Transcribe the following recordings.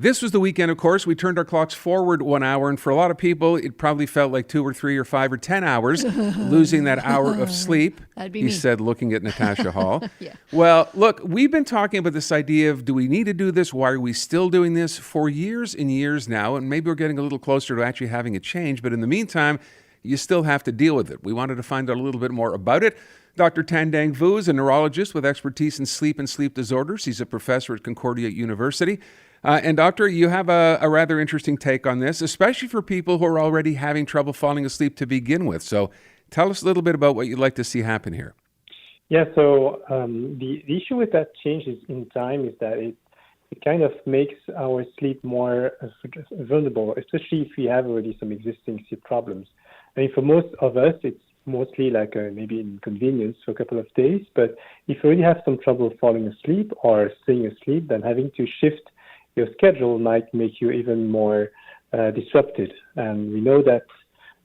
This was the weekend, of course. We turned our clocks forward 1 hour, and for a lot of people, it probably felt like 2 or 3 or 5 or 10 hours, losing that hour of sleep. That'd be he me. said, looking at Natasha Hall. Yeah. Well, look, we've been talking about this idea of, do we need to do this? Why are we still doing this for years and years now? And maybe we're getting a little closer to actually having a change. But in the meantime, you still have to deal with it. We wanted to find out a little bit more about it. Dr. THIEN Dang Vu is a neurologist with expertise in sleep and sleep disorders. He's a professor at Concordia University. And doctor, you have a rather interesting take on this, especially for people who are already having trouble falling asleep to begin with. So tell us a little bit about what you'd like to see happen here. Yeah, so the issue with that change in time is that it kind of makes our sleep more vulnerable, especially if we have already some existing sleep problems. I mean, for most of us, it's mostly like maybe an inconvenience for a couple of days. But if you already have some trouble falling asleep or staying asleep, then having to shift your schedule might make you even more disrupted. And we know that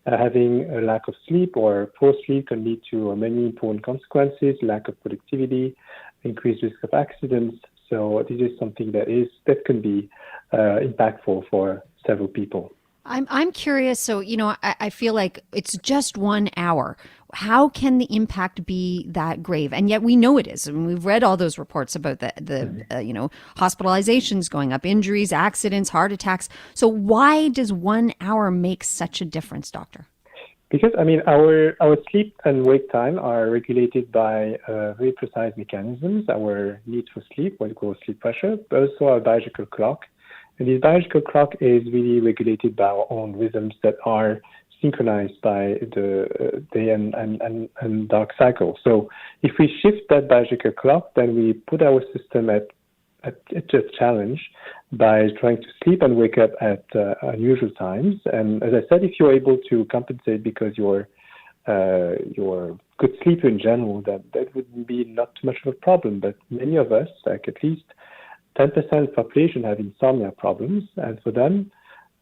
having a lack of sleep or poor sleep can lead to many important consequences: lack of productivity, increased risk of accidents. So this is something that can be impactful for several people. I'm curious. So, I feel like it's just 1 hour. How can the impact be that grave? And yet we know it is. I mean, we've read all those reports about the hospitalizations going up, injuries, accidents, heart attacks. So why does 1 hour make such a difference, doctor? Because, I mean, our sleep and wake time are regulated by very precise mechanisms: our need for sleep, what we call sleep pressure, but also our biological clock. And this biological clock is really regulated by our own rhythms that are synchronized by the day and dark cycle. So if we shift that biological clock, then we put our system at a challenge by trying to sleep and wake up at unusual times. And as I said, if you're able to compensate because you're good sleeper in general, that would be not too much of a problem. But many of us, like at least 10% of the population, have insomnia problems, and for them,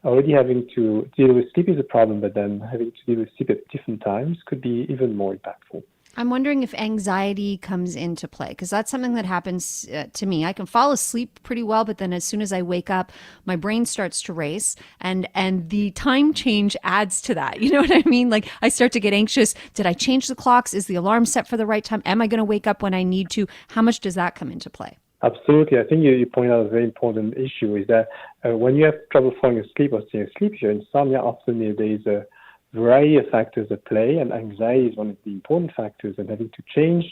already having to deal with sleep is a problem, but then having to deal with sleep at different times could be even more impactful. I'm wondering if anxiety comes into play, because that's something that happens to me. I can fall asleep pretty well, but then as soon as I wake up, my brain starts to race, and the time change adds to that. You know what I mean? Like, I start to get anxious. Did I change the clocks? Is the alarm set for the right time? Am I going to wake up when I need to? How much does that come into play? Absolutely. I think you point out a very important issue is that when you have trouble falling asleep or staying asleep, your insomnia, often there is a variety of factors at play, and anxiety is one of the important factors, and having to change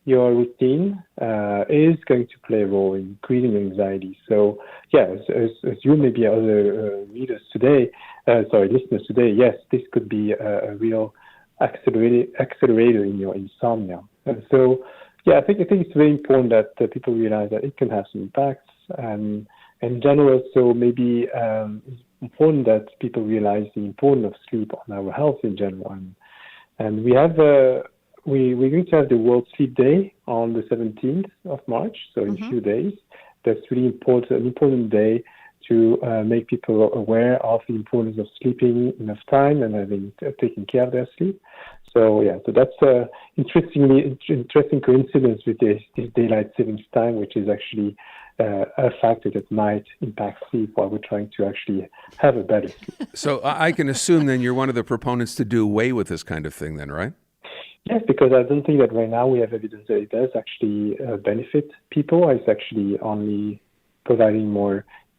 your routine is going to play a role in increasing anxiety. So, yeah, as you maybe other listeners today, yes, this could be a real accelerator in your insomnia. And so, yeah, I think it's very important that people realize that it can have some impacts, and in general, so maybe it's important that people realize the importance of sleep on our health in general. And we have we're going to have the World Sleep Day on the 17th of March, so in a few days. That's really important, an important day to make people aware of the importance of sleeping enough time and taking care of their sleep. So yeah, so that's interesting coincidence with this daylight savings time, which is actually a factor that might impact sleep while we're trying to actually have a better sleep. So I can assume then you're one of the proponents to do away with this kind of thing then, right? Yes, because I don't think that right now we have evidence that it does actually benefit people. It's actually only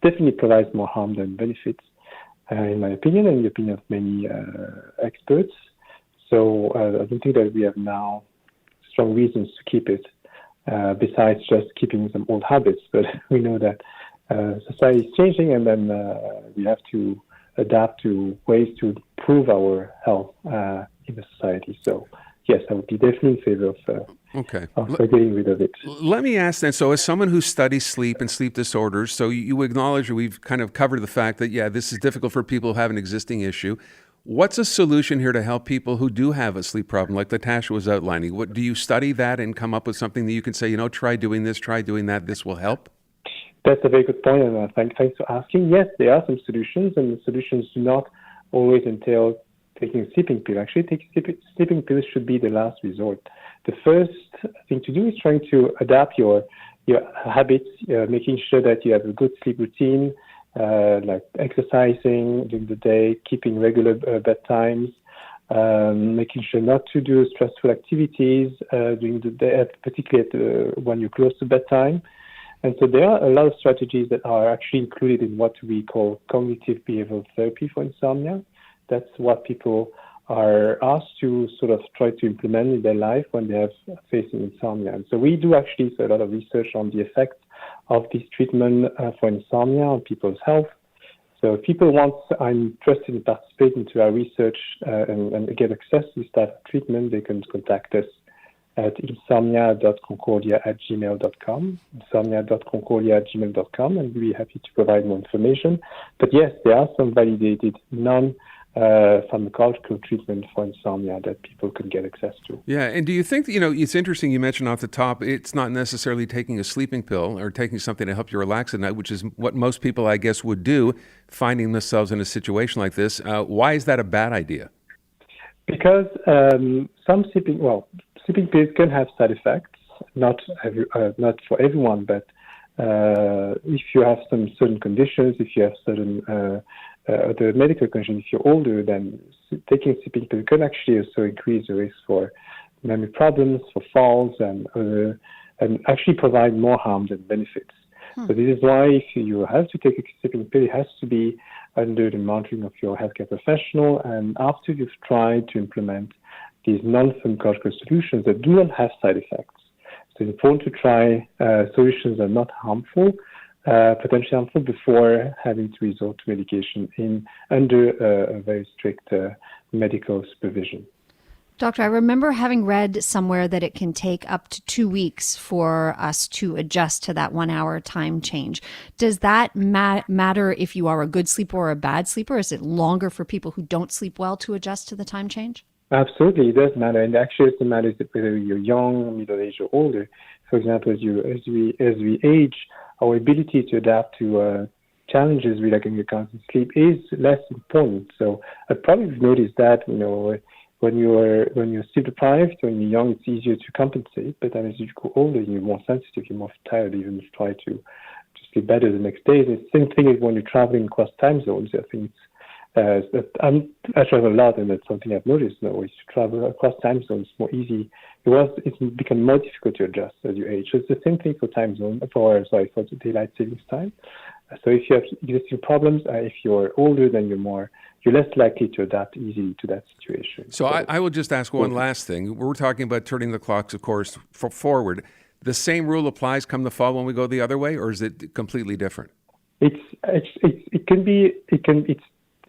definitely provides more harm than benefits, in my opinion, and in the opinion of many experts. So I don't think that we have now strong reasons to keep it, besides just keeping some old habits. But we know that society is changing, and then we have to adapt to ways to improve our health in the society. So yes, I would be definitely in favor of getting rid of it. Let me ask then, so as someone who studies sleep and sleep disorders, so you acknowledge, or we've kind of covered the fact that, yeah, this is difficult for people who have an existing issue. What's a solution here to help people who do have a sleep problem, like Natasha was outlining? Do you study that and come up with something that you can say, try doing this, try doing that, this will help? That's a very good point, and thanks for asking. Yes, there are some solutions, and the solutions do not always entail taking a sleeping pill. Actually, sleeping pills should be the last resort. The first thing to do is trying to adapt your habits, making sure that you have a good sleep routine, like exercising during the day, keeping regular bedtimes, making sure not to do stressful activities during the day, particularly when you're close to bedtime. And so there are a lot of strategies that are actually included in what we call cognitive behavioral therapy for insomnia. That's what people are asked to sort of try to implement in their life when they have facing insomnia. And so we do actually a lot of research on the effects of this treatment for insomnia on people's health. So if people are interested in participating to our research and get access to this type of treatment, they can contact us at insomnia.concordia@gmail.com, insomnia.concordia@gmail.com, and we'll be happy to provide more information. But yes, there are some validated pharmacological treatment for insomnia that people can get access to. Yeah, and do you think, it's interesting you mentioned off the top, it's not necessarily taking a sleeping pill or taking something to help you relax at night, which is what most people, I guess, would do, finding themselves in a situation like this. Why is that a bad idea? Because some sleeping pills can have side effects, not for everyone, but if you have some certain conditions, if you have certain other medical conditions, if you're older, then taking a sleeping pill can actually also increase the risk for memory problems, for falls, and actually provide more harm than benefits. So this is why if you have to take a sleeping pill, it has to be under the monitoring of your healthcare professional, and after you've tried to implement these non-pharmacological solutions that do not have side effects. So it's important to try solutions that are not harmful, potentially harmful, before having to resort to medication under a very strict medical supervision. Doctor, I remember having read somewhere that it can take up to 2 weeks for us to adjust to that 1 hour time change. Does that matter if you are a good sleeper or a bad sleeper? Is it longer for people who don't sleep well to adjust to the time change? Absolutely, it does matter. And actually, it matters whether you're young, middle-aged, or older. For example, as we age, our ability to adapt to challenges relating to constant sleep is less important. So I probably noticed that, when you're sleep deprived, when you're young, it's easier to compensate. But then as you go older, you're more sensitive, you're more tired, even if you try to sleep better the next day. The same thing is when you're traveling across time zones. I think I travel a lot, and that's something I've noticed now. Is to travel across time zones more easy. It's become more difficult to adjust as you age. So it's the same thing for for the daylight savings time. So if you have existing problems, if you're older, then you're less likely to adapt easily to that situation. So I will just ask one last thing. We're talking about turning the clocks, of course, forward. The same rule applies come the fall when we go the other way, or is it completely different?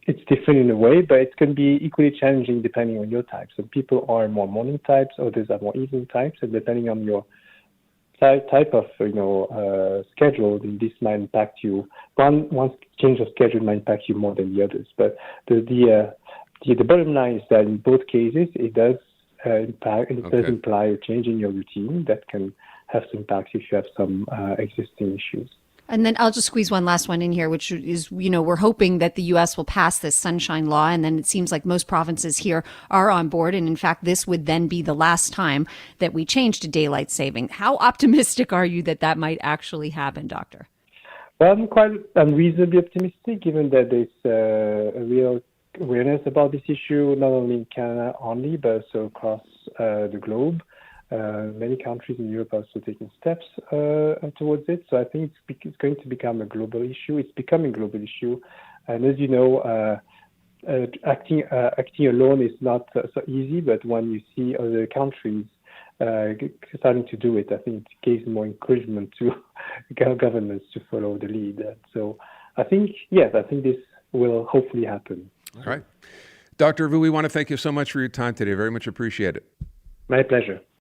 It's different in a way, but it can be equally challenging depending on your type. So people are more morning types, others are more evening types, and depending on your type of schedule, this might impact you. One change of schedule might impact you more than the others. But the bottom line is that in both cases, it does impact, and it does imply a change in your routine that can have some impacts if you have some existing issues. And then I'll just squeeze one last one in here, which is, we're hoping that the U.S. will pass this sunshine law. And then it seems like most provinces here are on board. And in fact, this would then be the last time that we change to daylight saving. How optimistic are you that might actually happen, Doctor? Well, I'm reasonably optimistic, given that there's a real awareness about this issue, not only in Canada only, but also across the globe. Many countries in Europe are also taking steps towards it. So I think it's going to become a global issue. It's becoming a global issue. And as you know, acting alone is not so easy, but when you see other countries starting to do it, I think it gives more encouragement to governments to follow the lead. So I think this will hopefully happen. All right. Dr. Vu, we want to thank you so much for your time today. Very much appreciate it. My pleasure.